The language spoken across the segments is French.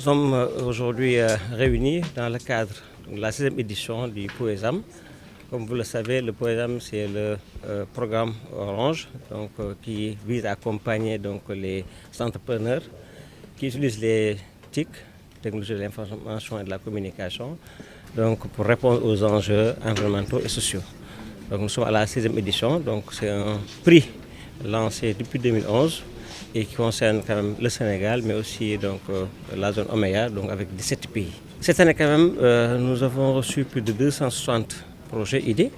sommes aujourd'hui réunis dans le cadre de la 6e édition du POESAM. Comme vous le savez, le POESAM, c'est le programme Orange qui vise à accompagner les entrepreneurs qui utilisent les TIC, technologies de l'information et de la communication, pour répondre aux enjeux environnementaux et sociaux. Nous sommes à la 6e édition, c'est un prix lancé depuis 2011 et qui concerne quand même le Sénégal, mais aussi la zone Oméya, avec 17 pays. Cette année quand même, nous avons reçu plus de 260 projets idées,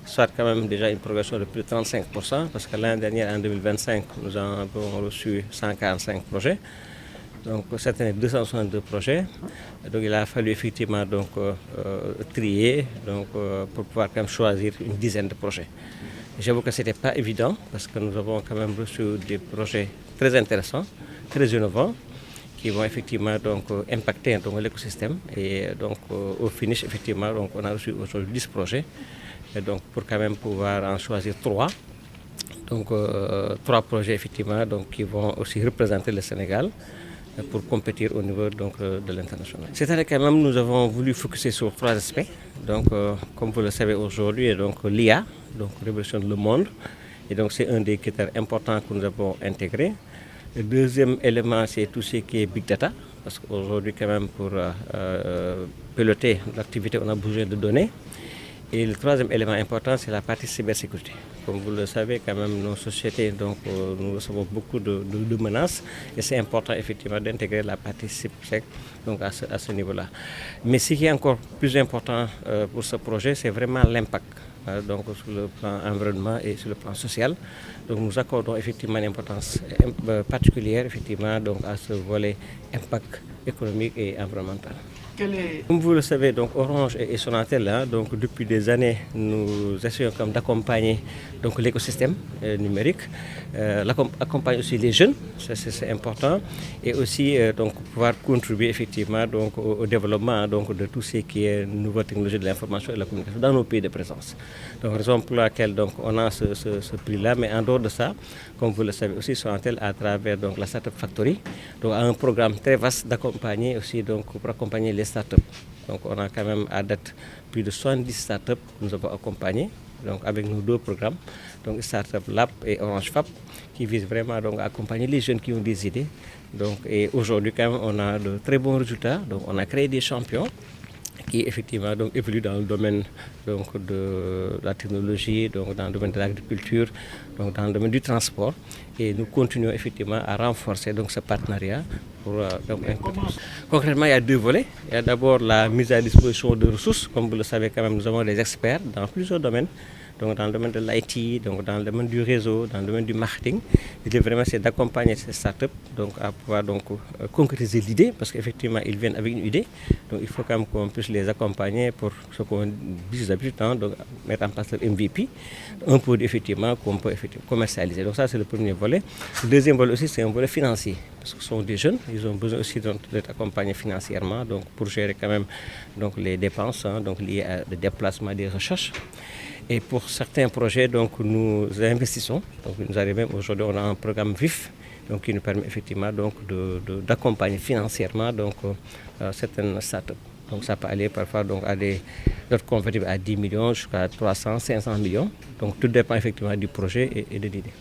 soit quand même déjà une progression de plus de 35%, parce que l'année dernière, en 2025, nous avons reçu 145 projets. Donc cette année, 262 projets. Donc il a fallu effectivement trier pour pouvoir quand même choisir une dizaine de projets. J'avoue que ce n'était pas évident parce que nous avons quand même reçu des projets très intéressants, très innovants, qui vont effectivement impacter l'écosystème. Et au finish, effectivement, on a reçu aujourd'hui 10 projets. Et pour quand même pouvoir en choisir 3. 3 projets effectivement qui vont aussi représenter le Sénégal pour compétir au niveau de l'international. Cette année quand même, nous avons voulu focuser sur 3 aspects. Comme vous le savez aujourd'hui, l'IA, révolutionne le monde. Et c'est un des critères importants que nous avons intégrés. Le deuxième élément, c'est tout ce qui est Big Data. Parce qu'aujourd'hui, quand même, pour piloter l'activité, on a besoin de données. Et le troisième élément important, c'est la partie cybersécurité. Comme vous le savez, quand même, nos sociétés, nous recevons beaucoup de menaces et c'est important effectivement d'intégrer la partie cybersec à ce niveau-là. Mais ce qui est encore plus important pour ce projet, c'est vraiment l'impact. Sur le plan environnement et sur le plan social. Nous accordons effectivement une importance particulière effectivement, à ce volet impact économique et environnemental. Comme vous le savez, Orange et Sonatel, depuis des années, nous essayons d'accompagner l'écosystème numérique, accompagner aussi les jeunes, c'est important, et aussi pouvoir contribuer effectivement au développement de tout ce qui est nouvelle technologie de l'information et de la communication dans nos pays de présence. Raison pour laquelle on a ce prix-là, mais en dehors de ça, comme vous le savez aussi, Sonatel à travers la Startup Factory, a un programme très vaste d'accompagner aussi pour accompagner les startups. On a quand même à date plus de 70 startups que nous avons accompagnés avec nos 2 programmes, Startup Lab et Orange Fab, qui visent vraiment à accompagner les jeunes qui ont des idées. Et aujourd'hui, quand même, on a de très bons résultats. On a créé des champions qui effectivement évoluent dans le domaine de la technologie, dans le domaine de l'agriculture, dans le domaine du transport. Et nous continuons effectivement à renforcer ce partenariat. Concrètement, il y a 2 volets. Il y a d'abord la mise à disposition de ressources. Comme vous le savez, quand même, nous avons des experts dans plusieurs domaines. Dans le domaine de l'IT, dans le domaine du réseau, dans le domaine du marketing. L'idée vraiment c'est d'accompagner ces startups à pouvoir concrétiser l'idée parce qu'effectivement ils viennent avec une idée. Il faut quand même qu'on puisse les accompagner pour ce qu'on dit d'habitude, mettre en place le MVP, un produit effectivement qu'on peut commercialiser. Donc ça c'est le premier volet. Le deuxième volet aussi c'est un volet financier parce que ce sont des jeunes, ils ont besoin aussi d'être accompagnés financièrement pour gérer quand même les dépenses liées à des déplacements, des recherches. Et pour certains projets, nous investissons. Nous arrivons aujourd'hui, on a un programme VIF qui nous permet effectivement d'accompagner financièrement certaines startups. Ça peut aller parfois à des notes convertibles à 10 millions jusqu'à 300, 500 millions. Tout dépend effectivement du projet et de l'idée.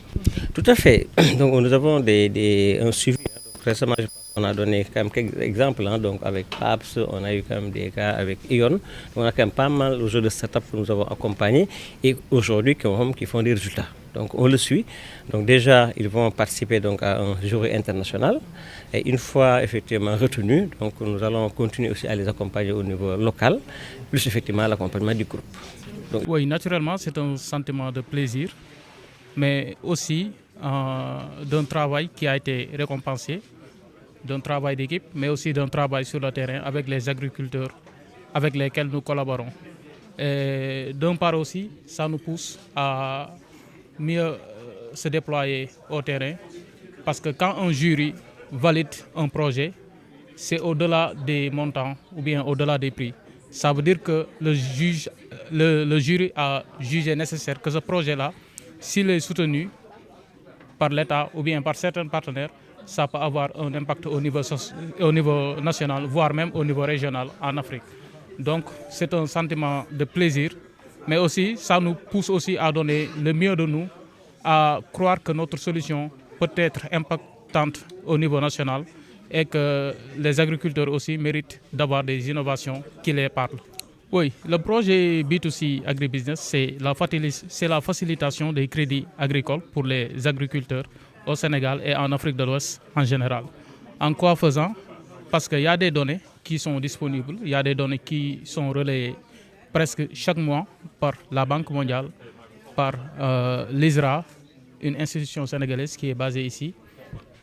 Tout à fait. Nous avons un suivi. Récemment, je pense qu'on a donné quand même quelques exemples. Avec PAPS, on a eu quand même des cas avec Ion. On a quand même pas mal de jeux de start-up que nous avons accompagnés et aujourd'hui qui font des résultats. On le suit. Déjà, ils vont participer à un jury international. Et une fois effectivement retenus, nous allons continuer aussi à les accompagner au niveau local, plus effectivement l'accompagnement du groupe. Oui, naturellement, c'est un sentiment de plaisir, mais aussi d'un travail qui a été récompensé, d'un travail d'équipe, mais aussi d'un travail sur le terrain avec les agriculteurs avec lesquels nous collaborons. Et d'un part aussi, ça nous pousse à mieux se déployer au terrain, parce que quand un jury valide un projet, c'est au-delà des montants ou bien au-delà des prix. Ça veut dire que le jury a jugé nécessaire que ce projet-là, s'il est soutenu par l'État ou bien par certains partenaires, ça peut avoir un impact au niveau national, voire même au niveau régional en Afrique. Donc c'est un sentiment de plaisir, mais aussi ça nous pousse aussi à donner le mieux de nous, à croire que notre solution peut être impactante au niveau national et que les agriculteurs aussi méritent d'avoir des innovations qui les parlent. Oui, le projet B2C Agribusiness, c'est la facilitation des crédits agricoles pour les agriculteurs au Sénégal et en Afrique de l'Ouest en général. En quoi faisant? Parce qu'il y a des données qui sont disponibles, il y a des données qui sont relayées presque chaque mois par la Banque mondiale, par l'ISRA, une institution sénégalaise qui est basée ici,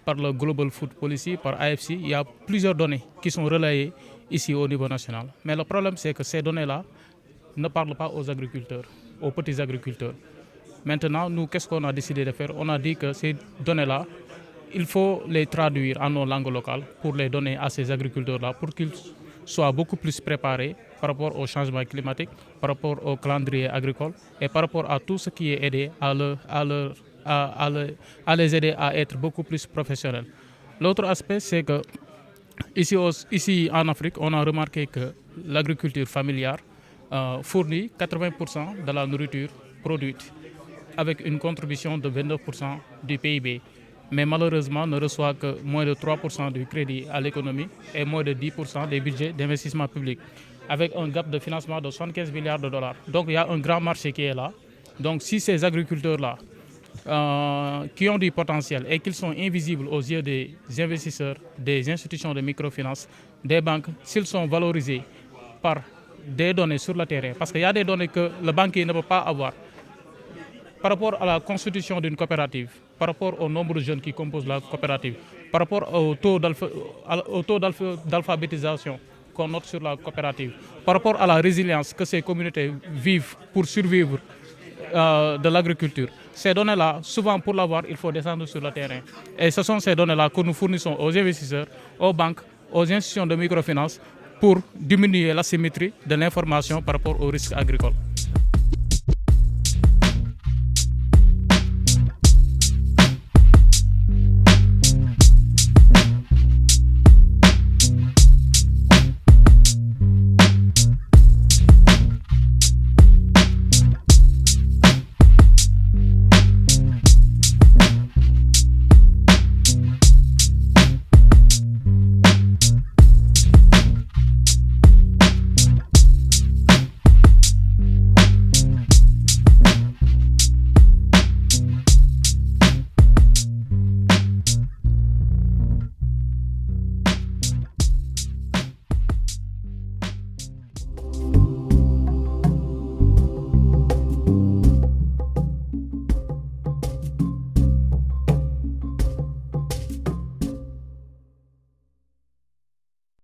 par le Global Food Policy, par AFC. Il y a plusieurs données qui sont relayées ici au niveau national. Mais le problème, c'est que ces données-là ne parlent pas aux agriculteurs, aux petits agriculteurs. Maintenant, nous, qu'est-ce qu'on a décidé de faire? On a dit que ces données-là, il faut les traduire en nos langues locales pour les donner à ces agriculteurs-là, pour qu'ils soient beaucoup plus préparés par rapport au changement climatique, par rapport au calendrier agricole et par rapport à tout ce qui est aidé à les aider à être beaucoup plus professionnels. L'autre aspect, c'est que ici en Afrique, on a remarqué que l'agriculture familiale fournit 80% de la nourriture produite, avec une contribution de 29% du PIB. Mais malheureusement, ne reçoit que moins de 3% du crédit à l'économie et moins de 10% des budgets d'investissement public, avec un gap de financement de 75 milliards de dollars. Donc il y a un grand marché qui est là. Donc si ces agriculteurs-là, qui ont du potentiel et qu'ils sont invisibles aux yeux des investisseurs, des institutions de microfinance, des banques, s'ils sont valorisés par des données sur le terrain, parce qu'il y a des données que le banquier ne peut pas avoir, par rapport à la constitution d'une coopérative, par rapport au nombre de jeunes qui composent la coopérative, par rapport au taux d'alphabétisation qu'on note sur la coopérative, par rapport à la résilience que ces communautés vivent pour survivre de l'agriculture. Ces données-là, souvent pour l'avoir, il faut descendre sur le terrain. Et ce sont ces données-là que nous fournissons aux investisseurs, aux banques, aux institutions de microfinance pour diminuer l'asymétrie de l'information par rapport aux risques agricoles.